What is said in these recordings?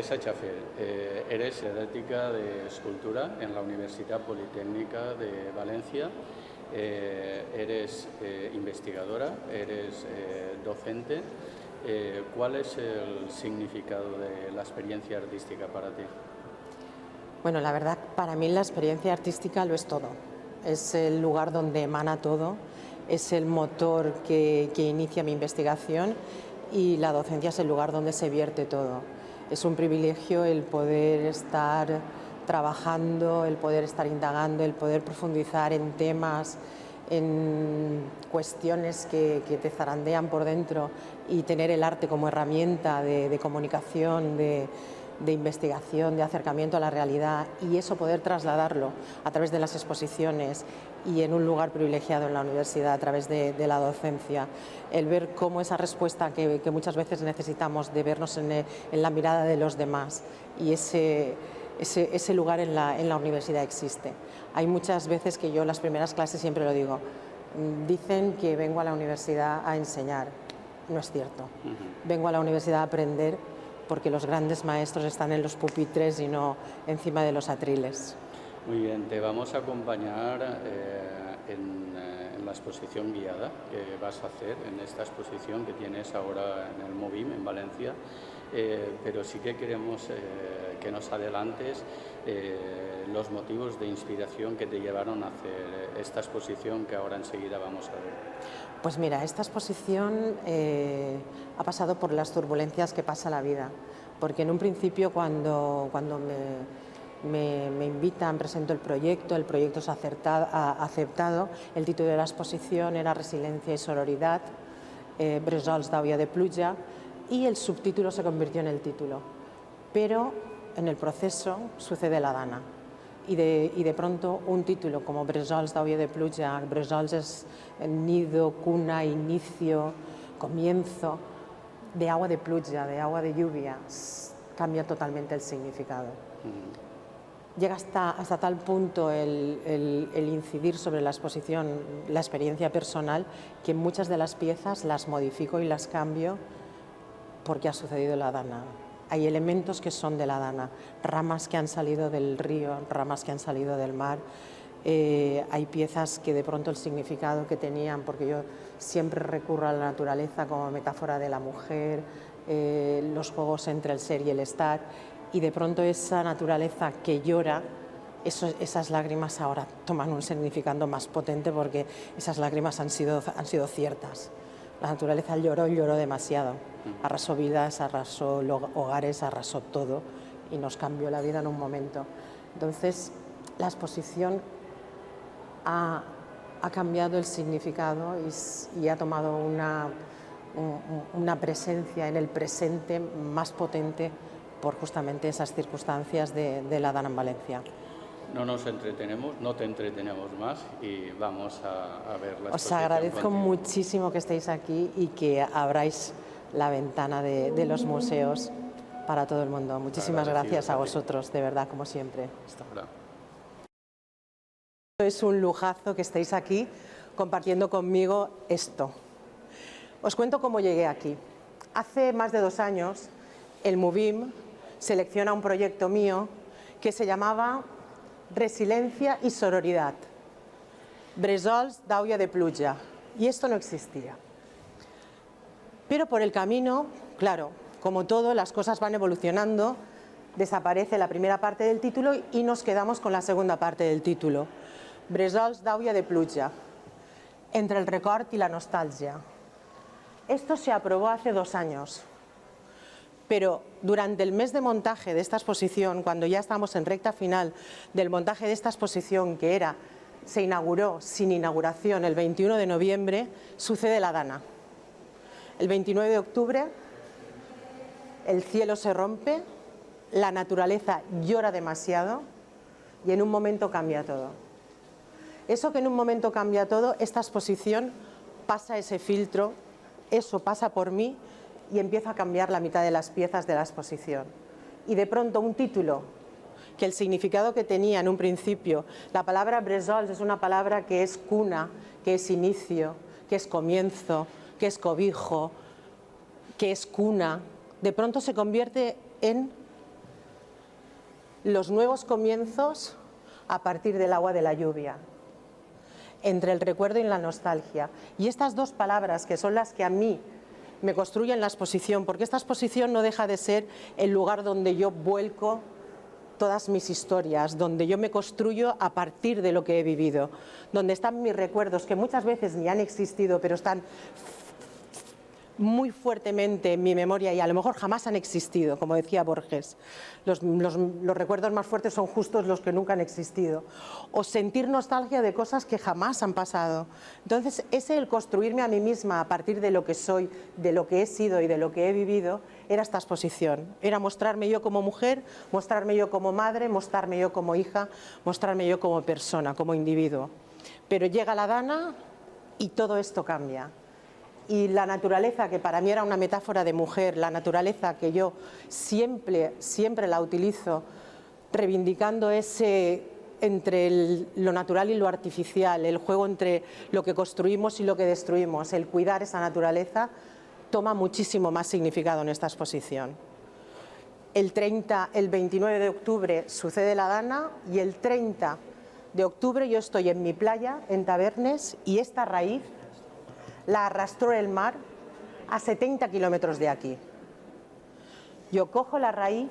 Teresa Chafé, eres catedrática de escultura en la Universidad Politécnica de Valencia, eres investigadora, eres docente. ¿Cuál es el significado de la experiencia artística para ti? Bueno, la verdad, para mí la experiencia artística lo es todo. Es el lugar donde emana todo, es el motor que inicia mi investigación y la docencia es el lugar donde se vierte todo. Es un privilegio el poder estar trabajando, el poder estar indagando, el poder profundizar en temas, en cuestiones que te zarandean por dentro y tener el arte como herramienta de comunicación, de investigación, de acercamiento a la realidad, y eso poder trasladarlo a través de las exposiciones y en un lugar privilegiado en la universidad a través de la docencia, el ver cómo esa respuesta que muchas veces necesitamos de vernos en la mirada de los demás y ese lugar en la universidad existe. Hay muchas veces que yo en las primeras clases siempre lo digo, dicen que vengo a la universidad a enseñar, no es cierto, vengo a la universidad a aprender porque los grandes maestros están en los pupitres y no encima de los atriles. Muy bien, te vamos a acompañar en la exposición guiada que vas a hacer, en esta exposición que tienes ahora en el Movim, en Valencia, pero sí que queremos que nos adelantes los motivos de inspiración que te llevaron a hacer esta exposición que ahora enseguida vamos a ver. Pues mira, esta exposición ha pasado por las turbulencias que pasa la vida, porque en un principio cuando me invitan, presento el proyecto es aceptado, el título de la exposición era Resiliencia y Sororidad, Bresols d'Àvia de Pluja, y el subtítulo se convirtió en el título, pero en el proceso sucede la dana. Y de pronto un título como Bresols d'Àvia de Pluja, Bresols es nido, cuna, inicio, comienzo, de agua de pluja, de agua de lluvia, cambia totalmente el significado. Llega hasta tal punto el incidir sobre la exposición, la experiencia personal, que muchas de las piezas las modifico y las cambio porque ha sucedido la dana. Hay elementos que son de la dana, ramas que han salido del río, ramas que han salido del mar. Hay piezas que de pronto el significado que tenían, porque yo siempre recurro a la naturaleza como metáfora de la mujer, los juegos entre el ser y el estar, y de pronto esa naturaleza que llora, esas lágrimas ahora toman un significado más potente porque esas lágrimas han sido ciertas. La naturaleza lloró demasiado, arrasó vidas, arrasó hogares, arrasó todo y nos cambió la vida en un momento. Entonces, la exposición ha cambiado el significado y ha tomado una presencia en el presente más potente por justamente esas circunstancias de la dana en Valencia. No nos entretenemos, no te entretenemos más y vamos a ver la exposición. Os agradezco muchísimo que estéis aquí y que abráis la ventana de los museos para todo el mundo. Muchísimas gracias a vosotros, de verdad, como siempre. Hasta ahora. Es un lujazo que estéis aquí compartiendo conmigo esto. Os cuento cómo llegué aquí. Hace más de 2 años, el Movim selecciona un proyecto mío que se llamaba Resiliencia y Sororidad, Bresols d'Àvia de Pluja, y esto no existía. Pero por el camino, claro, como todo, las cosas van evolucionando, desaparece la primera parte del título y nos quedamos con la segunda parte del título, Bresols d'Àvia de Pluja, entre el record y la nostalgia. Esto se aprobó hace 2 años. Pero durante el mes de montaje de esta exposición, cuando ya estamos en recta final del montaje de esta exposición, que se inauguró sin inauguración el 21 de noviembre, sucede la dana. El 29 de octubre el cielo se rompe, la naturaleza llora demasiado y en un momento cambia todo. Eso que en un momento cambia todo, esta exposición pasa ese filtro, eso pasa por mí, y empiezo a cambiar la mitad de las piezas de la exposición. Y de pronto un título, que el significado que tenía en un principio, la palabra Bresols es una palabra que es cuna, que es inicio, que es comienzo, que es cobijo, que es cuna, de pronto se convierte en los nuevos comienzos a partir del agua de la lluvia, entre el recuerdo y la nostalgia. Y estas dos palabras, que son las que a mí me construyen la exposición, porque esta exposición no deja de ser el lugar donde yo vuelco todas mis historias, donde yo me construyo a partir de lo que he vivido, donde están mis recuerdos, que muchas veces ni han existido, pero están muy fuertemente en mi memoria y a lo mejor jamás han existido, como decía Borges. Los recuerdos más fuertes son justos los que nunca han existido. O sentir nostalgia de cosas que jamás han pasado. Entonces, ese el construirme a mí misma a partir de lo que soy, de lo que he sido y de lo que he vivido, era esta exposición. Era mostrarme yo como mujer, mostrarme yo como madre, mostrarme yo como hija, mostrarme yo como persona, como individuo. Pero llega la Dana y todo esto cambia. Y la naturaleza, que para mí era una metáfora de mujer, la naturaleza que yo siempre la utilizo reivindicando ese entre lo natural y lo artificial, el juego entre lo que construimos y lo que destruimos, el cuidar esa naturaleza, toma muchísimo más significado en esta exposición. El 29 de octubre sucede la Dana y el 30 de octubre yo estoy en mi playa, en Tabernes, y esta raíz la arrastró el mar a 70 kilómetros de aquí. Yo cojo la raíz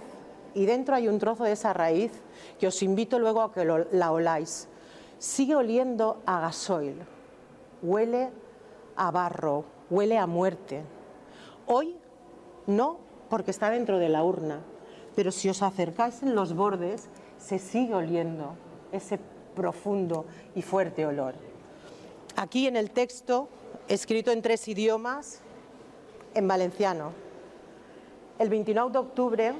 y dentro hay un trozo de esa raíz que os invito luego a que la oláis. Sigue oliendo a gasoil, huele a barro, huele a muerte. Hoy no, porque está dentro de la urna, pero si os acercáis en los bordes se sigue oliendo ese profundo y fuerte olor. Aquí en el texto, escrito en 3 idiomas, en valenciano. El 29 d'octubre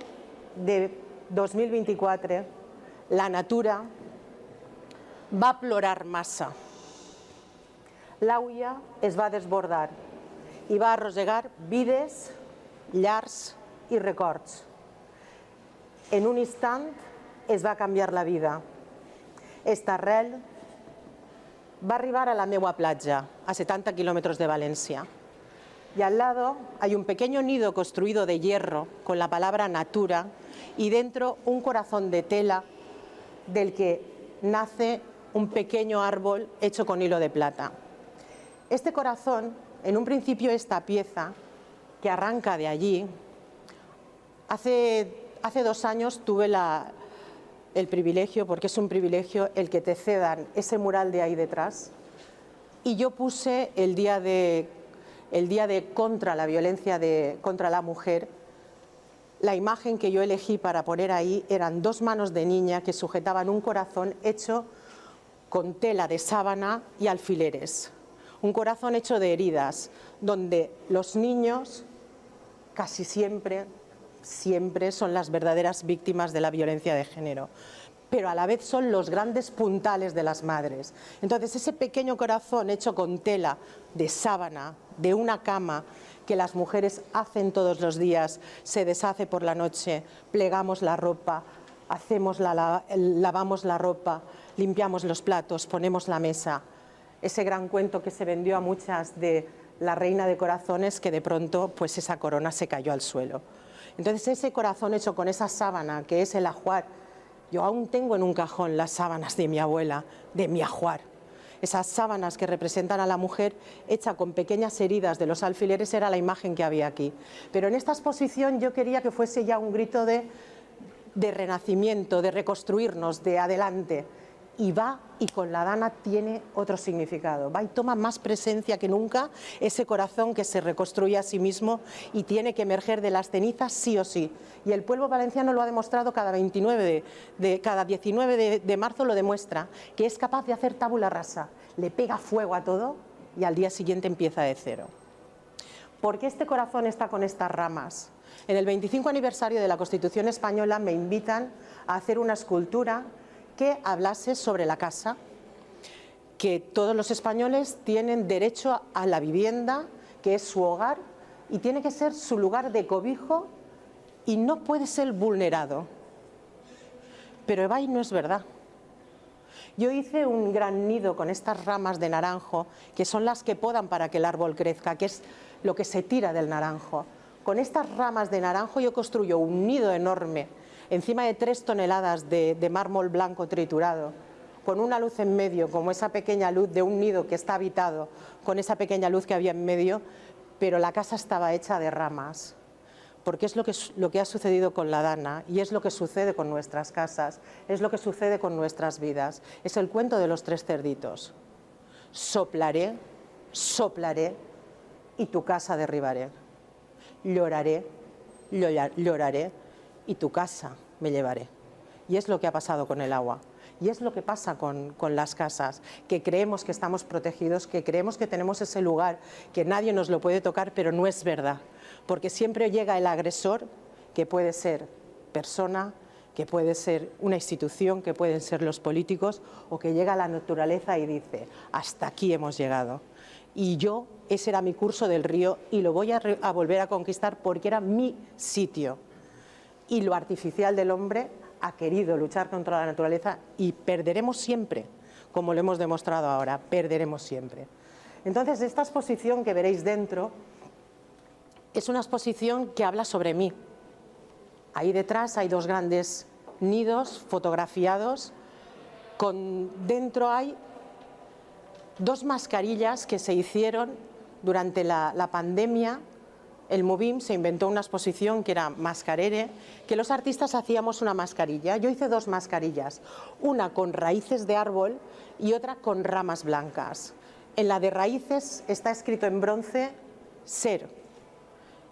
de 2024, la natura va plorar massa. L'Auia es va desbordar i va arrossegar vides, llars i records. En un instant es va canviar la vida. Esta arrel va arribar a la meua platja, a 70 kilómetros de Valencia. Y al lado hay un pequeño nido construido de hierro con la palabra natura y dentro un corazón de tela del que nace un pequeño árbol hecho con hilo de plata. Este corazón, en un principio esta pieza que arranca de allí, hace 2 años tuve el privilegio, porque es un privilegio el que te cedan ese mural de ahí detrás, y yo puse el día de contra la violencia contra la mujer, la imagen que yo elegí para poner ahí eran 2 manos de niña que sujetaban un corazón hecho con tela de sábana y alfileres, un corazón hecho de heridas, donde los niños casi siempre son las verdaderas víctimas de la violencia de género, pero a la vez son los grandes puntales de las madres. Entonces, ese pequeño corazón hecho con tela de sábana, de una cama que las mujeres hacen todos los días, se deshace por la noche, plegamos la ropa, lavamos la ropa, limpiamos los platos, ponemos la mesa. Ese gran cuento que se vendió a muchas de la reina de corazones, que de pronto pues esa corona se cayó al suelo. Entonces ese corazón hecho con esa sábana que es el ajuar, yo aún tengo en un cajón las sábanas de mi abuela, de mi ajuar. Esas sábanas que representan a la mujer hecha con pequeñas heridas de los alfileres era la imagen que había aquí. Pero en esta exposición yo quería que fuese ya un grito de renacimiento, de reconstruirnos, de adelante. Y va, y con la Dana tiene otro significado. Va y toma más presencia que nunca ese corazón que se reconstruye a sí mismo y tiene que emerger de las cenizas sí o sí. Y el pueblo valenciano lo ha demostrado cada 19 de marzo, lo demuestra, que es capaz de hacer tabula rasa. Le pega fuego a todo y al día siguiente empieza de cero. ¿Por qué este corazón está con estas ramas? En el 25 aniversario de la Constitución Española me invitan a hacer una escultura que hablase sobre la casa, que todos los españoles tienen derecho a la vivienda, que es su hogar y tiene que ser su lugar de cobijo y no puede ser vulnerado. Pero Ebay no es verdad. Yo hice un gran nido con estas ramas de naranjo, que son las que podan para que el árbol crezca, que es lo que se tira del naranjo. Con estas ramas de naranjo yo construyo un nido enorme encima de 3 toneladas de mármol blanco triturado, con una luz en medio, como esa pequeña luz de un nido que está habitado, con esa pequeña luz que había en medio, pero la casa estaba hecha de ramas, porque es lo que ha sucedido con la Dana y es lo que sucede con nuestras casas, es lo que sucede con nuestras vidas. Es el cuento de los 3 cerditos. Soplaré, soplaré y tu casa derribaré. Lloraré, lloraré y tu casa me llevaré. Y es lo que ha pasado con el agua. Y es lo que pasa con las casas, que creemos que estamos protegidos, que creemos que tenemos ese lugar, que nadie nos lo puede tocar, pero no es verdad. Porque siempre llega el agresor, que puede ser persona, que puede ser una institución, que pueden ser los políticos, o que llega a la naturaleza y dice, hasta aquí hemos llegado. Y yo, ese era mi curso del río y lo voy a volver a conquistar porque era mi sitio. Y lo artificial del hombre ha querido luchar contra la naturaleza y perderemos siempre, como lo hemos demostrado ahora, perderemos siempre. Entonces, esta exposición que veréis dentro es una exposición que habla sobre mí. Ahí detrás hay 2 grandes nidos fotografiados. Dentro hay 2 mascarillas que se hicieron durante la pandemia. El Movim se inventó una exposición que era mascarere, que los artistas hacíamos una mascarilla. Yo hice 2 mascarillas, una con raíces de árbol y otra con ramas blancas. En la de raíces está escrito en bronce ser,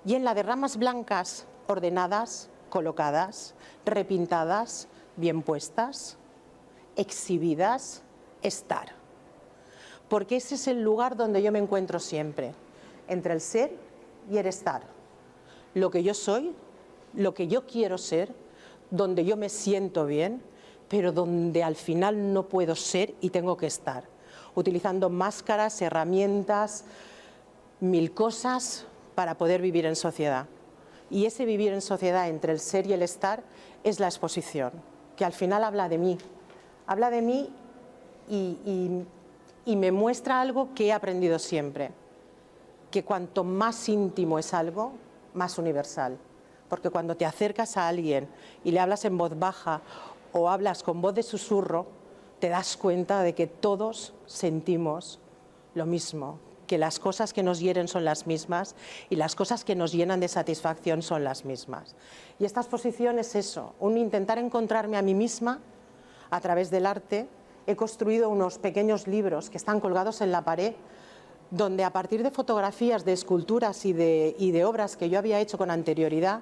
y en la de ramas blancas ordenadas, colocadas, repintadas, bien puestas, exhibidas, estar. Porque ese es el lugar donde yo me encuentro siempre, entre el ser y el estar. Lo que yo soy, lo que yo quiero ser, donde yo me siento bien, pero donde al final no puedo ser y tengo que estar, utilizando máscaras, herramientas, 1000 cosas para poder vivir en sociedad. Y ese vivir en sociedad entre el ser y el estar es la exposición, que al final habla de mí y me muestra algo que he aprendido siempre, que cuanto más íntimo es algo, más universal. Porque cuando te acercas a alguien y le hablas en voz baja o hablas con voz de susurro, te das cuenta de que todos sentimos lo mismo, que las cosas que nos hieren son las mismas y las cosas que nos llenan de satisfacción son las mismas. Y esta exposición es eso, un intentar encontrarme a mí misma a través del arte. He construido unos pequeños libros que están colgados en la pared, donde a partir de fotografías, de esculturas y de obras que yo había hecho con anterioridad,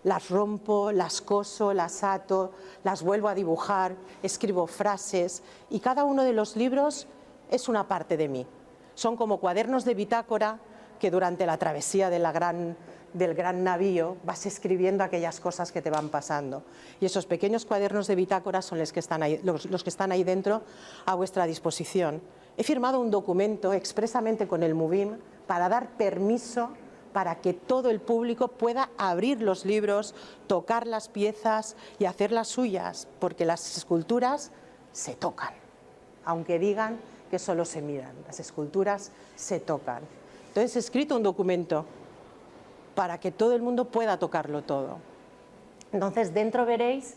las rompo, las coso, las ato, las vuelvo a dibujar, escribo frases y cada uno de los libros es una parte de mí. Son como cuadernos de bitácora que durante la travesía del gran navío vas escribiendo aquellas cosas que te van pasando. Y esos pequeños cuadernos de bitácora son los que están ahí dentro a vuestra disposición. He firmado un documento expresamente con el Movim para dar permiso para que todo el público pueda abrir los libros, tocar las piezas y hacer las suyas, porque las esculturas se tocan, aunque digan que solo se miran, las esculturas se tocan. Entonces he escrito un documento para que todo el mundo pueda tocarlo todo. Entonces dentro veréis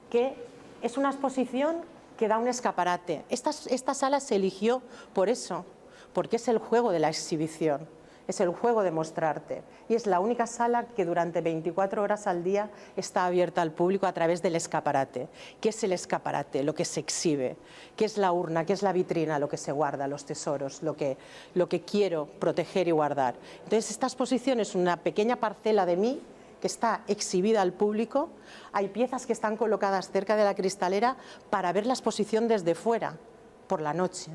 que es una exposición que da un escaparate. Esta sala se eligió por eso, porque es el juego de la exhibición, es el juego de mostrarte. Y es la única sala que durante 24 horas al día está abierta al público a través del escaparate. ¿Qué es el escaparate? Lo que se exhibe. ¿Qué es la urna? ¿Qué es la vitrina? Lo que se guarda, los tesoros, lo que quiero proteger y guardar. Entonces esta exposición es una pequeña parcela de mí que está exhibida al público. Hay piezas que están colocadas cerca de la cristalera para ver la exposición desde fuera, por la noche.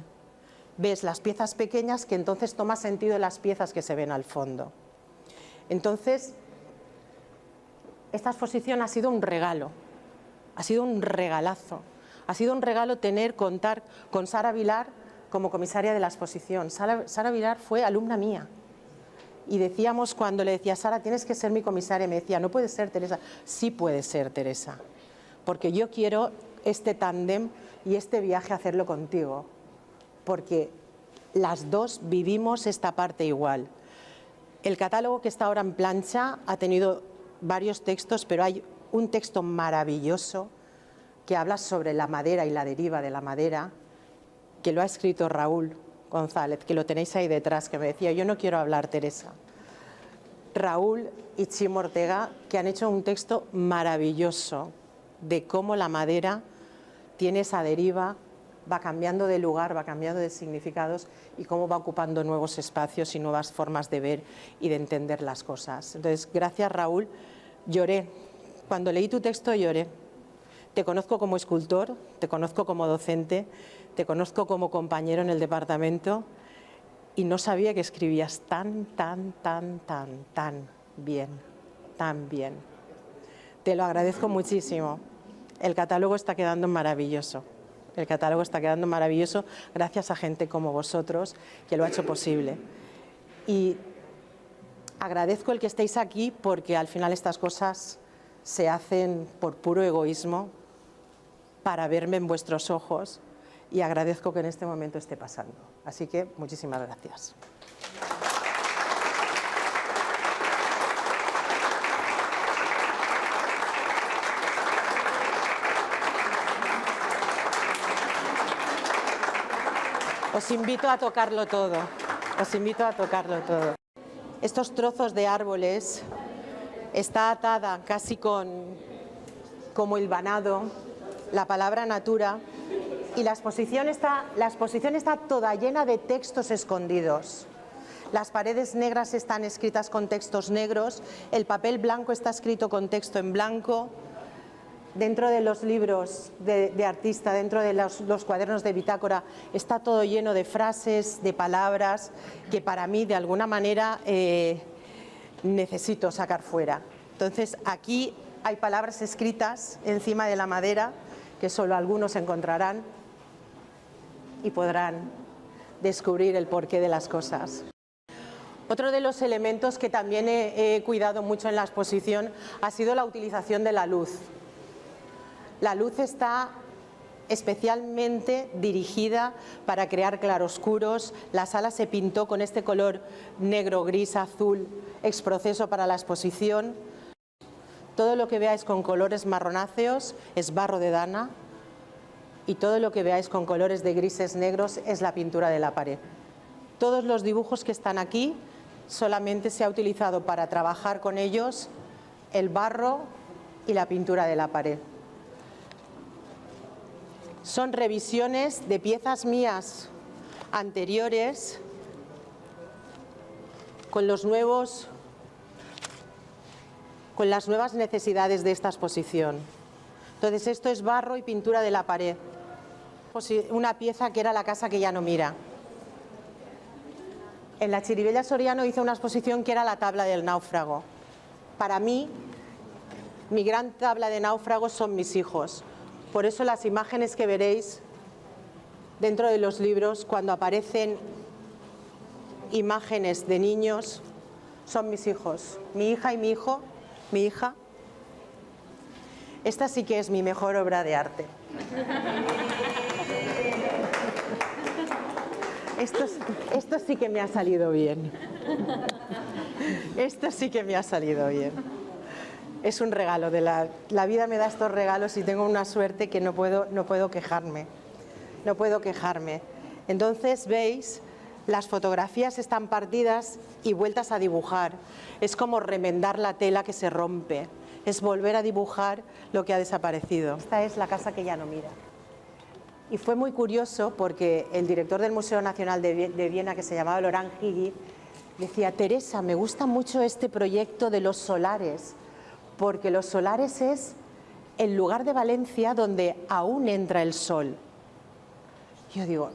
Ves las piezas pequeñas que entonces toma sentido las piezas que se ven al fondo. Entonces, esta exposición ha sido un regalo, ha sido un regalazo. Ha sido un regalo contar con Sara Vilar como comisaria de la exposición. Sara Vilar fue alumna mía. Y decíamos, cuando le decía, Sara, tienes que ser mi comisaria, me decía, no puede ser, Teresa. Sí puede ser, Teresa, porque yo quiero este tándem y este viaje hacerlo contigo, porque las dos vivimos esta parte igual. El catálogo que está ahora en plancha ha tenido varios textos, pero hay un texto maravilloso que habla sobre la madera y la deriva de la madera, que lo ha escrito Raúl González, que lo tenéis ahí detrás, que me decía, yo no quiero hablar, Teresa. Raúl y Chimo Ortega, que han hecho un texto maravilloso de cómo la madera tiene esa deriva, va cambiando de lugar, va cambiando de significados y cómo va ocupando nuevos espacios y nuevas formas de ver y de entender las cosas. Entonces, gracias, Raúl. Lloré. Cuando leí tu texto lloré. Te conozco como escultor, te conozco como docente, te conozco como compañero en el departamento y no sabía que escribías tan bien, tan bien. Te lo agradezco muchísimo. El catálogo está quedando maravilloso. El catálogo está quedando maravilloso gracias a gente como vosotros que lo ha hecho posible. Y agradezco el que estéis aquí porque al final estas cosas se hacen por puro egoísmo, para verme en vuestros ojos, y agradezco que en este momento esté pasando. Así que muchísimas gracias. Os invito a tocarlo todo. Os invito a tocarlo todo. Estos trozos de árboles está atada casi como hilvanado la palabra natura, y la exposición está toda llena de textos escondidos. Las paredes negras están escritas con textos negros, el papel blanco está escrito con texto en blanco. Dentro de los libros de artista, dentro de los cuadernos de bitácora, está todo lleno de frases, de palabras que para mí de alguna manera necesito sacar fuera. Entonces aquí hay palabras escritas encima de la madera que solo algunos encontrarán y podrán descubrir el porqué de las cosas. Otro de los elementos que también he cuidado mucho en la exposición ha sido la utilización de la luz. La luz está especialmente dirigida para crear claroscuros. La sala se pintó con este color negro, gris, azul, exproceso para la exposición. Todo lo que veáis con colores marronáceos es barro de Dana y todo lo que veáis con colores de grises negros es la pintura de la pared. Todos los dibujos que están aquí solamente se ha utilizado para trabajar con ellos el barro y la pintura de la pared. Son revisiones de piezas mías anteriores con las nuevas necesidades de esta exposición. Entonces, esto es barro y pintura de la pared. Una pieza que era La casa que ya no mira. En la Chirivella Soriano hice una exposición que era La tabla del náufrago. Para mí, mi gran tabla de náufragos son mis hijos. Por eso las imágenes que veréis dentro de los libros, cuando aparecen imágenes de niños, son mis hijos. Mi hija y mi hijo, mi hija. Esta sí que es mi mejor obra de arte. Esto sí que me ha salido bien. Esto sí que me ha salido bien. Es un regalo de la vida me da estos regalos y tengo una suerte que no puedo quejarme. No puedo quejarme. Entonces, veis, las fotografías están partidas y vueltas a dibujar. Es como remendar la tela que se rompe. Es volver a dibujar lo que ha desaparecido. Esta es La casa que ya no mira. Y fue muy curioso porque el director del Museo Nacional de Viena, que se llamaba Laurent Higi, decía: Teresa, me gusta mucho este proyecto de los solares, porque los solares es el lugar de Valencia donde aún entra el sol. Yo digo,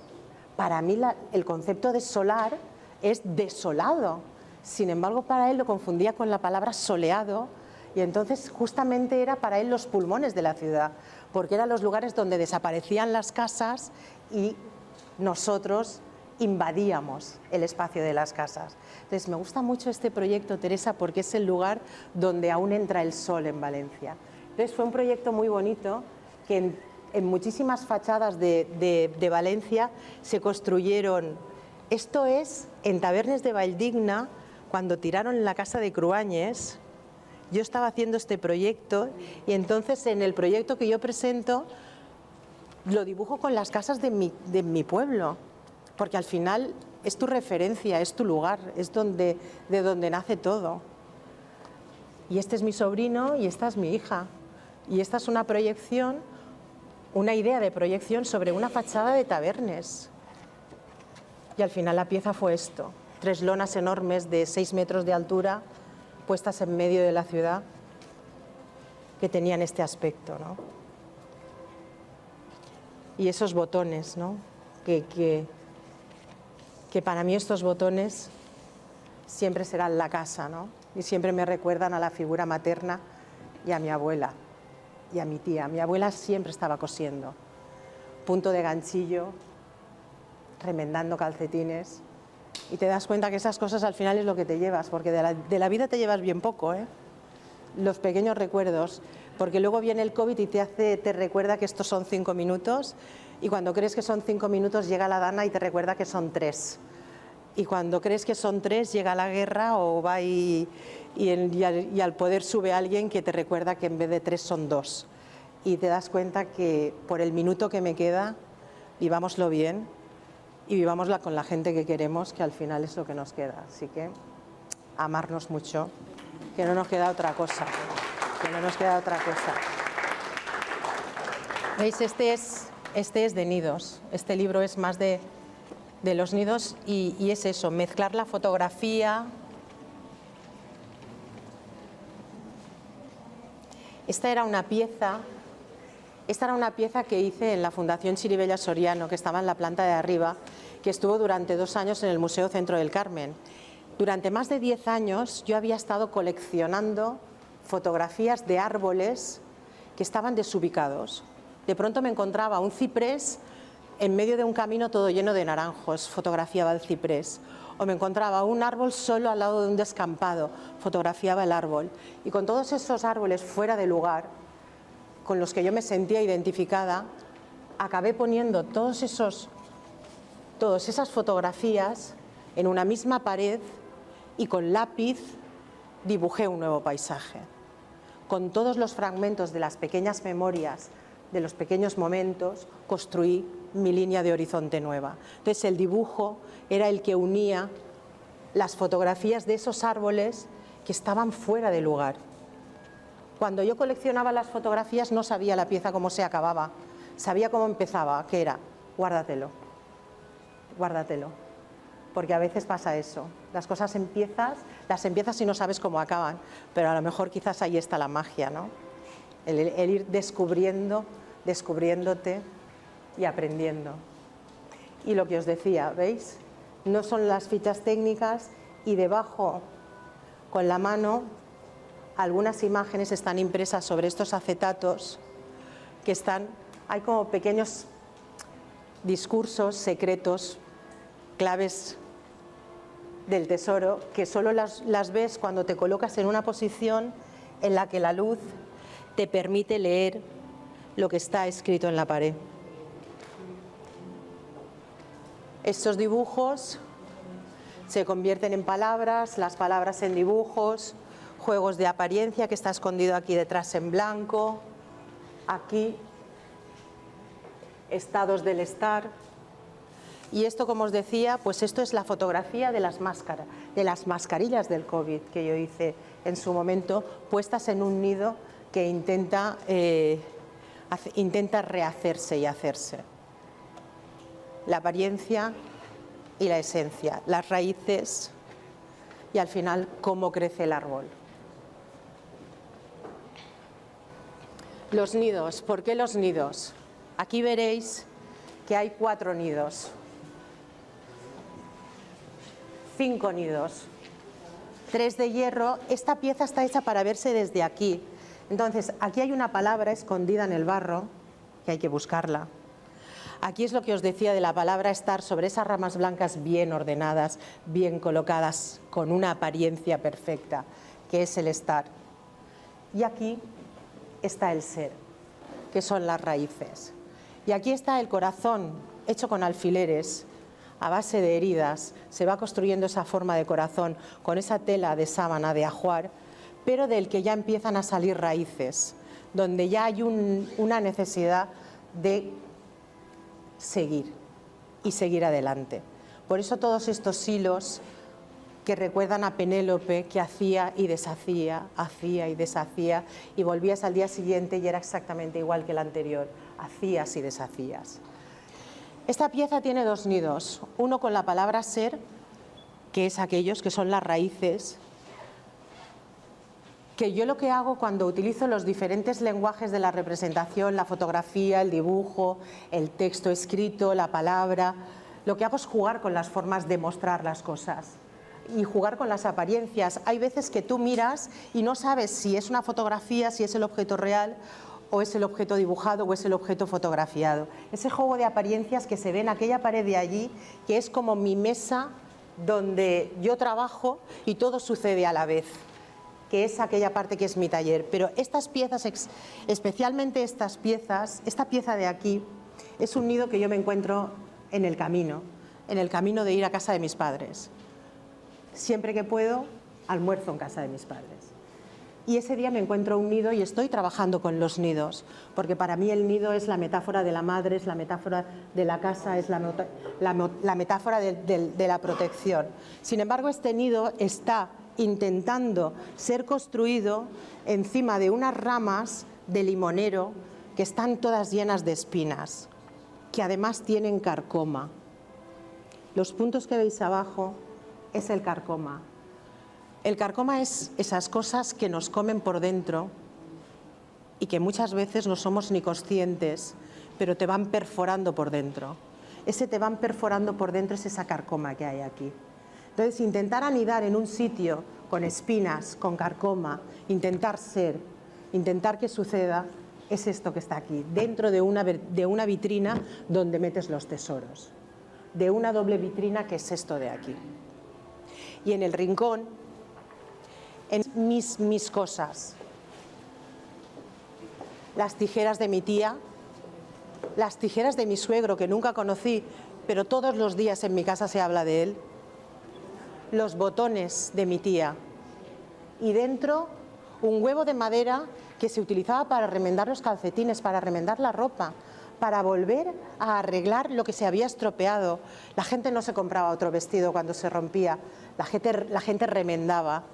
para mí el concepto de solar es desolado. Sin embargo, para él lo confundía con la palabra soleado, y entonces justamente era para él los pulmones de la ciudad, porque eran los lugares donde desaparecían las casas y nosotros invadíamos el espacio de las casas. Entonces me gusta mucho este proyecto, Teresa, porque es el lugar donde aún entra el sol en Valencia. Entonces fue un proyecto muy bonito que en muchísimas fachadas de Valencia se construyeron. Esto es en Tabernes de Valldigna, cuando tiraron la casa de Cruañes, Yo estaba haciendo este proyecto y entonces en el proyecto que yo presento lo dibujo con las casas de mi pueblo, porque al final es tu referencia, es tu lugar, es de donde nace todo. Y este es mi sobrino y esta es mi hija. Y esta es una proyección, una idea de proyección sobre una fachada de Tabernes. Y al final la pieza fue esto, 3 lonas enormes de 6 metros de altura puestas en medio de la ciudad que tenían este aspecto, ¿no? Y esos botones, ¿no? Que para mí estos botones siempre serán la casa, ¿no? Y siempre me recuerdan a la figura materna y a mi abuela y a mi tía. Mi abuela siempre estaba cosiendo, punto de ganchillo, remendando calcetines, y te das cuenta que esas cosas al final es lo que te llevas, porque de la vida te llevas bien poco, ¿eh? Los pequeños recuerdos, porque luego viene el COVID y te recuerda que estos son 5 minutos, y cuando crees que son 5 minutos llega la Dana y te recuerda que son 3. Y cuando crees que son 3 llega la guerra o va y al poder sube alguien que te recuerda que en vez de 3 son 2. Y te das cuenta que por el minuto que me queda, vivámoslo bien y vivámosla con la gente que queremos, que al final es lo que nos queda. Así que amarnos mucho, que no nos queda otra cosa. Que no nos queda otra cosa. ¿Veis? Este es de nidos. Este libro es más de los nidos y es eso, mezclar la fotografía. Esta era una pieza que hice en la Fundación Chiribella Soriano, que estaba en la planta de arriba, que estuvo durante 2 años en el Museo Centro del Carmen. Durante más de 10 años yo había estado coleccionando fotografías de árboles que estaban desubicados. De pronto me encontraba un ciprés en medio de un camino todo lleno de naranjos, fotografiaba el ciprés. O me encontraba un árbol solo al lado de un descampado, fotografiaba el árbol. Y con todos esos árboles fuera de lugar, con los que yo me sentía identificada, acabé poniendo todas esas fotografías en una misma pared y con lápiz dibujé un nuevo paisaje. Con todos los fragmentos de las pequeñas memorias, de los pequeños momentos, construí mi línea de horizonte nueva. Entonces el dibujo era el que unía las fotografías de esos árboles que estaban fuera de lugar. Cuando yo coleccionaba las fotografías no sabía la pieza cómo se acababa, sabía cómo empezaba, que era guárdatelo, guárdatelo, porque a veces pasa eso, las cosas las empiezas y no sabes cómo acaban, pero a lo mejor quizás ahí está la magia, ¿no? El ir descubriéndote y aprendiendo. Y lo que os decía, ¿veis? No son las fichas técnicas y debajo, con la mano, algunas imágenes están impresas sobre estos acetatos que hay como pequeños discursos secretos, claves del tesoro, que solo las ves cuando te colocas en una posición en la que la luz te permite leer lo que está escrito en la pared. Estos dibujos se convierten en palabras, las palabras en dibujos, juegos de apariencia que está escondido aquí detrás en blanco, aquí estados del estar. Y esto, como os decía, pues esto es la fotografía de las máscaras, de las mascarillas del COVID que yo hice en su momento, puestas en un nido que intenta rehacerse y hacerse. La apariencia y la esencia, las raíces y al final cómo crece el árbol. Los nidos. ¿Por qué los nidos? Aquí veréis que hay 4 nidos. 5 nidos. 3 de hierro. Esta pieza está hecha para verse desde aquí. Entonces, aquí hay una palabra escondida en el barro, que hay que buscarla. Aquí es lo que os decía de la palabra estar, sobre esas ramas blancas bien ordenadas, bien colocadas, con una apariencia perfecta, que es el estar. Y aquí está el ser, que son las raíces. Y aquí está el corazón, hecho con alfileres, a base de heridas. Se va construyendo esa forma de corazón con esa tela de sábana de ajuar, pero del que ya empiezan a salir raíces, donde ya hay una necesidad de seguir y seguir adelante. Por eso todos estos hilos que recuerdan a Penélope, que hacía y deshacía, y volvías al día siguiente y era exactamente igual que el anterior, hacías y deshacías. Esta pieza tiene dos nidos, uno con la palabra ser, que es aquellos que son las raíces, que yo lo que hago cuando utilizo los diferentes lenguajes de la representación, la fotografía, el dibujo, el texto escrito, la palabra, lo que hago es jugar con las formas de mostrar las cosas y jugar con las apariencias. Hay veces que tú miras y no sabes si es una fotografía, si es el objeto real o es el objeto dibujado o es el objeto fotografiado. Ese juego de apariencias que se ve en aquella pared de allí, que es como mi mesa donde yo trabajo y todo sucede a la vez, que es aquella parte que es mi taller. Pero estas piezas, especialmente estas piezas, esta pieza de aquí, es un nido que yo me encuentro en el camino de ir a casa de mis padres. Siempre que puedo, almuerzo en casa de mis padres. Y ese día me encuentro un nido y estoy trabajando con los nidos, porque para mí el nido es la metáfora de la madre, es la metáfora de la casa, es la metáfora de la protección. Sin embargo, este nido está intentando ser construido encima de unas ramas de limonero que están todas llenas de espinas, que además tienen carcoma. Los puntos que veis abajo es el carcoma. El carcoma es esas cosas que nos comen por dentro y que muchas veces no somos ni conscientes, pero te van perforando por dentro. Ese te van perforando por dentro es esa carcoma que hay aquí. Entonces, intentar anidar en un sitio con espinas, con carcoma, intentar ser, intentar que suceda, es esto que está aquí, dentro de una vitrina donde metes los tesoros, de una doble vitrina que es esto de aquí. Y en el rincón, en mis cosas, las tijeras de mi tía, las tijeras de mi suegro que nunca conocí, pero todos los días en mi casa se habla de él, los botones de mi tía y dentro un huevo de madera que se utilizaba para remendar los calcetines, para remendar la ropa, para volver a arreglar lo que se había estropeado. La gente no se compraba otro vestido cuando se rompía, la gente remendaba.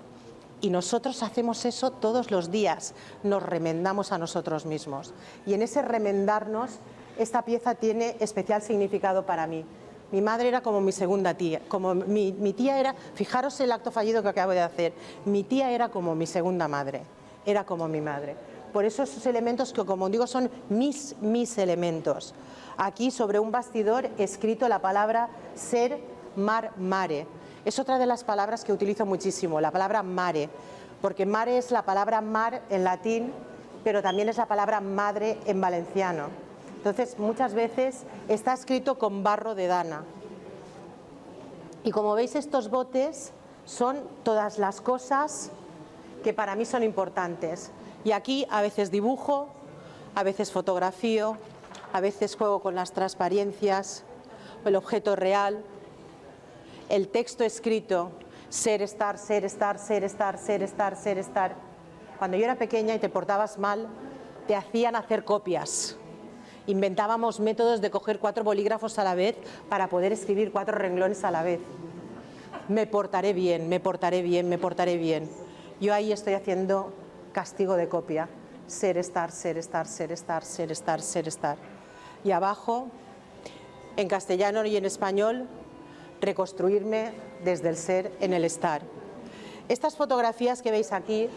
Y nosotros hacemos eso todos los días, nos remendamos a nosotros mismos. Y en ese remendarnos, esta pieza tiene especial significado para mí. Mi madre era como mi segunda tía, como mi tía era, fijaros el acto fallido que acabo de hacer, mi tía era como mi segunda madre, era como mi madre. Por eso esos elementos que, como digo, son mis elementos. Aquí sobre un bastidor he escrito la palabra ser, mar, mare. Es otra de las palabras que utilizo muchísimo, la palabra mare, porque mare es la palabra mar en latín, pero también es la palabra madre en valenciano. Entonces, muchas veces está escrito con barro de dana. Y como veis, estos botes son todas las cosas que para mí son importantes. Y aquí a veces dibujo, a veces fotografío, a veces juego con las transparencias, el objeto real, el texto escrito, ser, estar, ser, estar, ser, estar, ser, estar, ser, estar. Cuando yo era pequeña y te portabas mal, te hacían hacer copias. Inventábamos métodos de coger 4 bolígrafos a la vez para poder escribir 4 renglones a la vez. Me portaré bien, me portaré bien, me portaré bien. Yo ahí estoy haciendo castigo de copia. Ser, estar, ser, estar, ser, estar, ser, estar, ser, estar. Y abajo, en castellano y en español, reconstruirme desde el ser en el estar. Estas fotografías que veis aquí,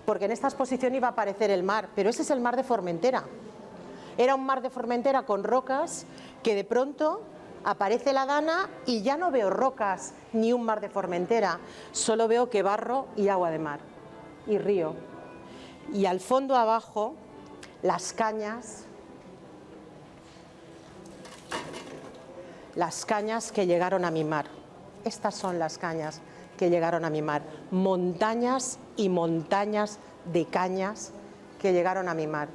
porque en esta exposición iba a aparecer el mar, pero ese es el mar de Formentera. Era un mar de Formentera con rocas que de pronto aparece la dana y ya no veo rocas ni un mar de Formentera, solo veo que barro y agua de mar y río. Y al fondo abajo, las cañas que llegaron a mi mar. Estas son las cañas que llegaron a mi mar. Montañas y montañas de cañas que llegaron a mi mar.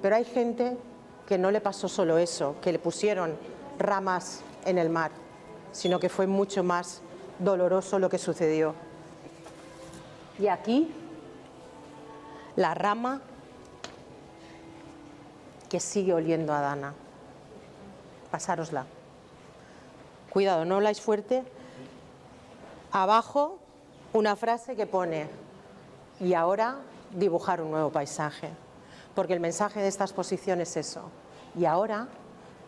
Pero hay gente que no le pasó solo eso, que le pusieron ramas en el mar, sino que fue mucho más doloroso lo que sucedió. Y aquí la rama que sigue oliendo a Dana. Pasárosla. Cuidado, no habláis fuerte. Abajo una frase que pone: y ahora dibujar un nuevo paisaje. Porque el mensaje de esta exposición es eso. Y ahora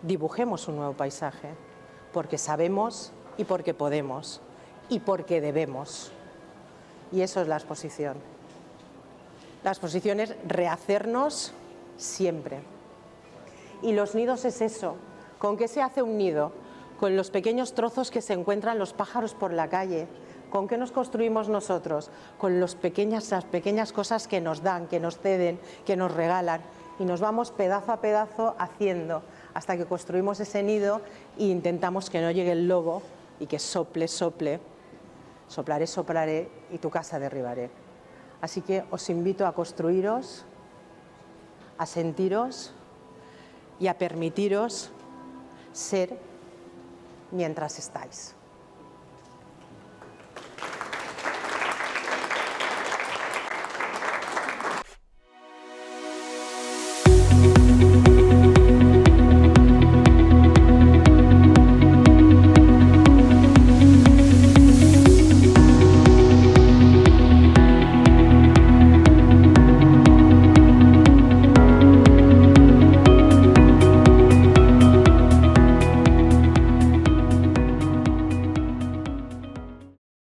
dibujemos un nuevo paisaje. Porque sabemos y porque podemos. Y porque debemos. Y eso es la exposición. La exposición es rehacernos siempre. Y los nidos es eso. ¿Con qué se hace un nido? Con los pequeños trozos que se encuentran los pájaros por la calle. ¿Con qué nos construimos nosotros? Con las pequeñas cosas que nos dan, que nos ceden, que nos regalan. Y nos vamos pedazo a pedazo haciendo hasta que construimos ese nido e intentamos que no llegue el lobo y que sople, sople. Soplaré, soplaré y tu casa derribaré. Así que os invito a construiros, a sentiros y a permitiros ser mientras estáis.